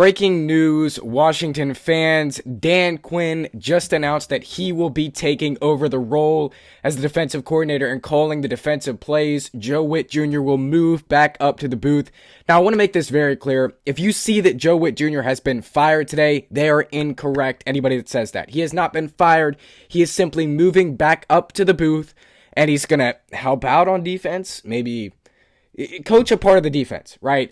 breaking news, Washington fans. Dan Quinn just announced that he will be taking over the role as the defensive coordinator and calling the defensive plays. Joe Witt Jr. will move back up to the booth. Now, I want to make this very clear. If you see that Joe Witt Jr. has been fired today, they are incorrect. Anybody that says that. He has not been fired. He is simply moving back up to the booth, and he's going to help out on defense, maybe coach a part of the defense, right?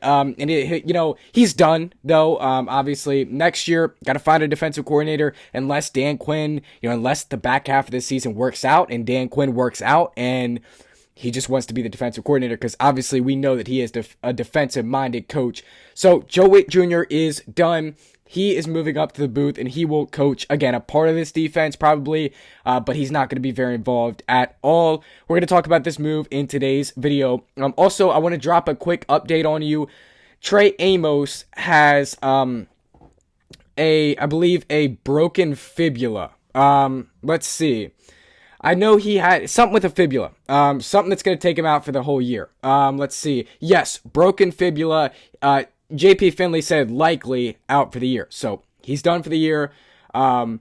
He's done though. Obviously next year, got to find a defensive coordinator unless Dan Quinn, unless the back half of the season works out and Dan Quinn works out and he just wants to be the defensive coordinator, because obviously we know that he is a defensive minded coach. So Joe Witt Jr. is done. He is moving up to the booth, and he will coach, again, a part of this defense probably, but he's not going to be very involved at all. We're going to talk about this move in today's video. Also, I want to drop a quick update on you. Trey Amos has, I believe, a broken fibula. Let's see. I know he had something with a fibula, something that's going to take him out for the whole year. Let's see. Yes, broken fibula. JP Finley said likely out for the year. So he's done for the year. Now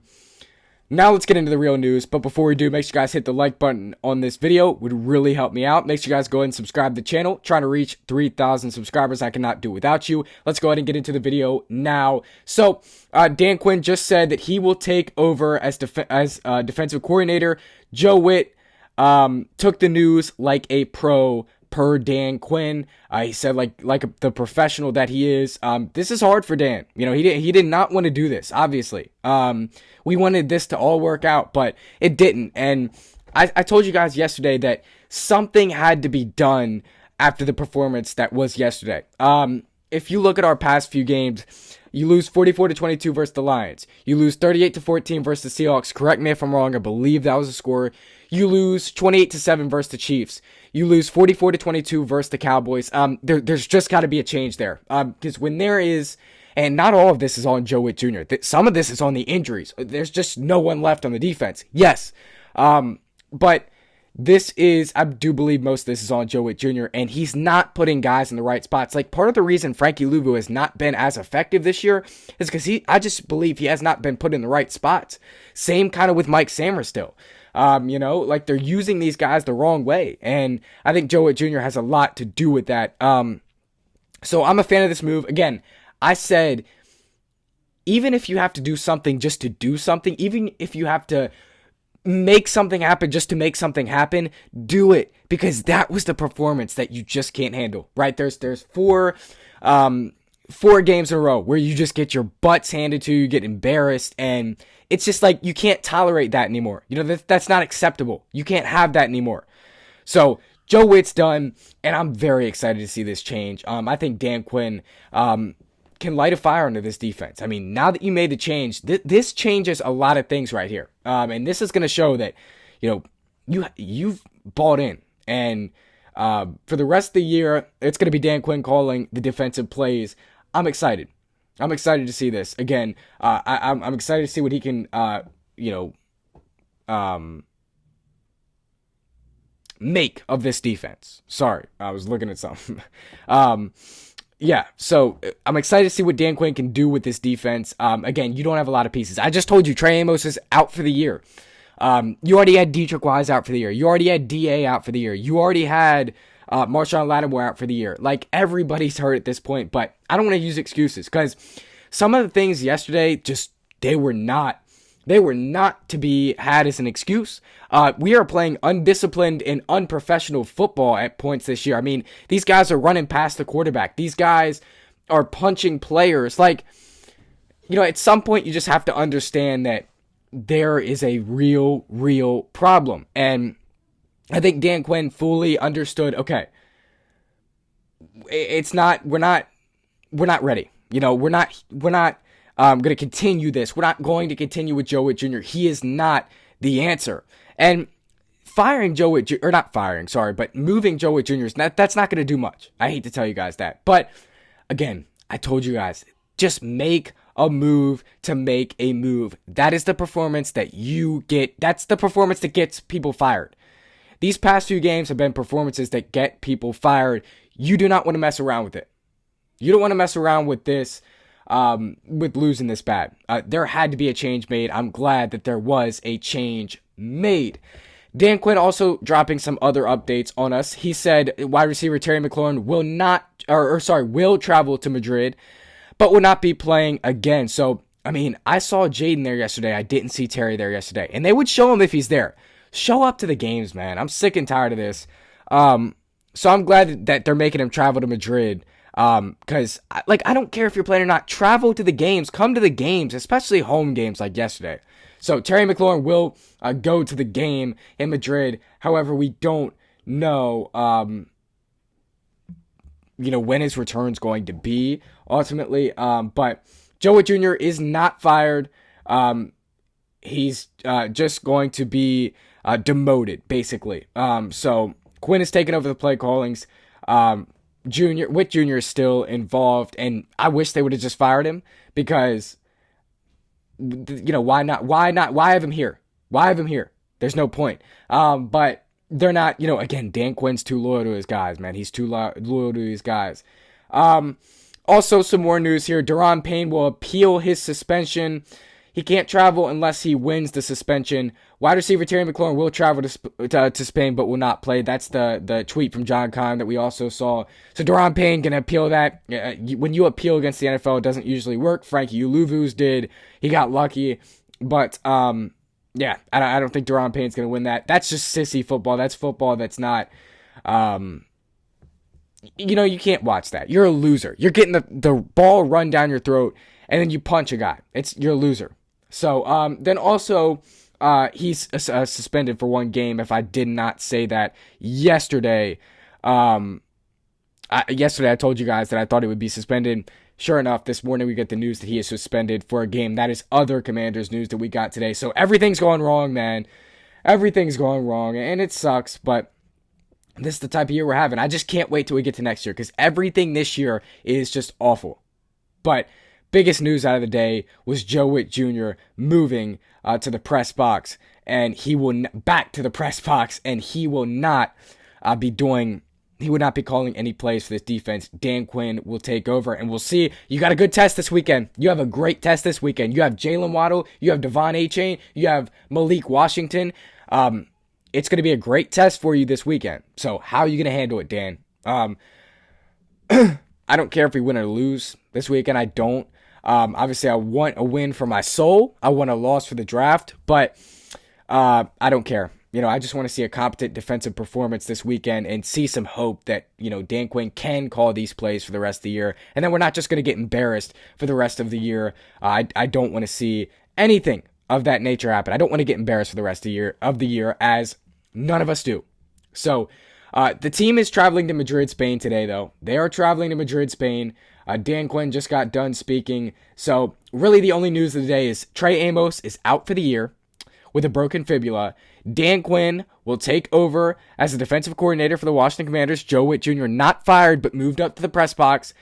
let's get into the real news. But before we do, make sure you guys hit the like button on this video. It would really help me out. Make sure you guys go ahead and subscribe to the channel. Trying to reach 3,000 subscribers. I cannot do without you. Let's go ahead and get into the video now. So Dan Quinn just said that he will take over as defensive coordinator. Joe Witt took the news like a pro. Per Dan Quinn, he said like the professional that he is. This is hard for Dan. He did not want to do this. Obviously, we wanted this to all work out, but it didn't. And I told you guys yesterday that something had to be done after the performance that was yesterday. If you look at our past few games, you lose 44-22 versus the Lions. You lose 38-14 versus the Seahawks. Correct me if I'm wrong. I believe that was the score. You lose 28-7 versus the Chiefs. You lose 44-22 versus the Cowboys. There's just got to be a change there. Because when there is, and not all of this is on Joe Witt Jr. Some of this is on the injuries. There's just no one left on the defense. Yes. But this is, I do believe most of this is on Joe Witt Jr., and he's not putting guys in the right spots. Like, part of the reason Frankie Louvu has not been as effective this year is because I just believe he has not been put in the right spots. Same kind of with Mike Sainristil. Like they're using these guys the wrong way, and I think Joe Witt Jr. has a lot to do with that. So I'm a fan of this move. Again, I said, even if you have to do something just to do something, even if you have to make something happen just to make something happen, do it, because that was the performance that you just can't handle, right? There's four games in a row where you just get your butts handed to you, get embarrassed, and it's just like you can't tolerate that anymore. That's not acceptable. You can't have that anymore. So Joe Witt's done, and I'm very excited to see this change. I think Dan Quinn can light a fire under this defense. I mean, now that you made the change, this changes a lot of things right here. And this is going to show that, you've bought in. And for the rest of the year, it's going to be Dan Quinn calling the defensive plays. I'm excited. I'm excited to see this. Again, I'm excited to see what he can, make of this defense. Sorry, I was looking at something. Yeah, so I'm excited to see what Dan Quinn can do with this defense. Again, you don't have a lot of pieces. I just told you Trey Amos is out for the year. You already had Dietrich Wise out for the year. You already had DA out for the year. You already had Marshawn Lattimore out for the year. Like, everybody's hurt at this point, but I don't want to use excuses, because some of the things yesterday, they were not to be had as an excuse. We are playing undisciplined and unprofessional football at points this year. I mean, these guys are running past the quarterback. These guys are punching players. Like, at some point you just have to understand that there is a real problem. And I think Dan Quinn fully understood, okay, we're not ready. We're not going to continue this. We're not going to continue with Joe Witt Jr. He is not the answer. And firing Joe Witt Jr., or not firing, sorry, but moving Joe Witt Jr., that's not going to do much. I hate to tell you guys that. But again, I told you guys, just make a move to make a move. That is the performance that you get. That's the performance that gets people fired. These past few games have been performances that get people fired. You do not want to mess around with it. You don't want to mess around with this. with losing this bad. There had to be a change made. I'm glad that there was a change made. Dan Quinn also dropping some other updates on us. He said wide receiver Terry McLaurin will travel to Madrid, but will not be playing again. So, I mean, I saw Jaden there yesterday. I didn't see Terry there yesterday. And they would show him if he's there. Show up to the games, man. I'm sick and tired of this. So I'm glad that they're making him travel to Madrid. Because, I don't care if you're playing or not. Travel to the games. Come to the games, especially home games like yesterday. So Terry McLaurin will go to the game in Madrid. However, we don't know, when his return's going to be ultimately. But Joe Witt Jr. is not fired. He's just going to be demoted, basically. So Quinn is taking over the play callings. Witt Jr. is still involved, and I wish they would have just fired him because, why not? Why have him here? Why have him here? There's no point. But they're not, again, Dan Quinn's too loyal to his guys, man. He's too loyal to his guys. Also, some more news here. Daron Payne will appeal his suspension. He can't travel unless he wins the suspension. Wide receiver Terry McLaurin will travel to Spain, but will not play. That's the tweet from John Kahn that we also saw. So Daron Payne can appeal that. When you appeal against the NFL, it doesn't usually work. Frankie Uluvu's did. He got lucky. But, I don't think Daron Payne's going to win that. That's just sissy football. That's football that's not... you can't watch that. You're a loser. You're getting the ball run down your throat, and then you punch a guy. You're a loser. So, then also, he's suspended for one game, if I did not say that yesterday. Yesterday I told you guys that I thought he would be suspended. Sure enough, this morning we get the news that he is suspended for a game. That is other Commanders news that we got today. So everything's going wrong, man. Everything's going wrong, and it sucks, but this is the type of year we're having. I just can't wait till we get to next year, because everything this year is just awful. But biggest news out of the day was Joe Witt Jr. moving to the press box, and he will back to the press box, and he will not he would not be calling any plays for this defense. Dan Quinn will take over, and we'll see. You got a good test this weekend. You have a great test this weekend. You have Jalen Waddle, you have Devon Achane, you have Malik Washington. It's going to be a great test for you this weekend. So how are you going to handle it, Dan? I don't care if we win or lose this weekend. I don't. Obviously, I want a win for my soul. I want a loss for the draft, but I don't care. I just want to see a competent defensive performance this weekend and see some hope that, Dan Quinn can call these plays for the rest of the year. And then we're not just going to get embarrassed for the rest of the year. I don't want to see anything of that nature happen. I don't want to get embarrassed for the rest of the year, as none of us do. So, the team is traveling to Madrid, Spain today, though. They are traveling to Madrid, Spain. Dan Quinn just got done speaking. So, really the only news of the day is Trey Amos is out for the year with a broken fibula. Dan Quinn will take over as the defensive coordinator for the Washington Commanders. Joe Witt Jr. not fired, but moved up to the press box.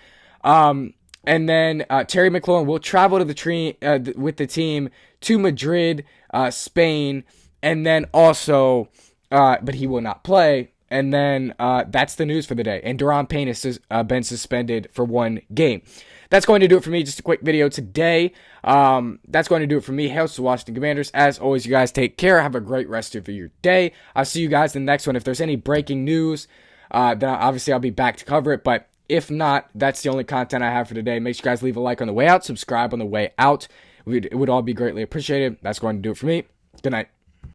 And then Terry McLaurin will travel to with the team to Madrid, Spain, and then also, but he will not play. And then that's the news for the day. And Daron Payne has been suspended for one game. That's going to do it for me. Just a quick video today. That's going to do it for me. Hail to the Washington Commanders. As always, you guys take care. Have a great rest of your day. I'll see you guys in the next one. If there's any breaking news, then obviously I'll be back to cover it. But if not, that's the only content I have for today. Make sure you guys leave a like on the way out. Subscribe on the way out. It would all be greatly appreciated. That's going to do it for me. Good night.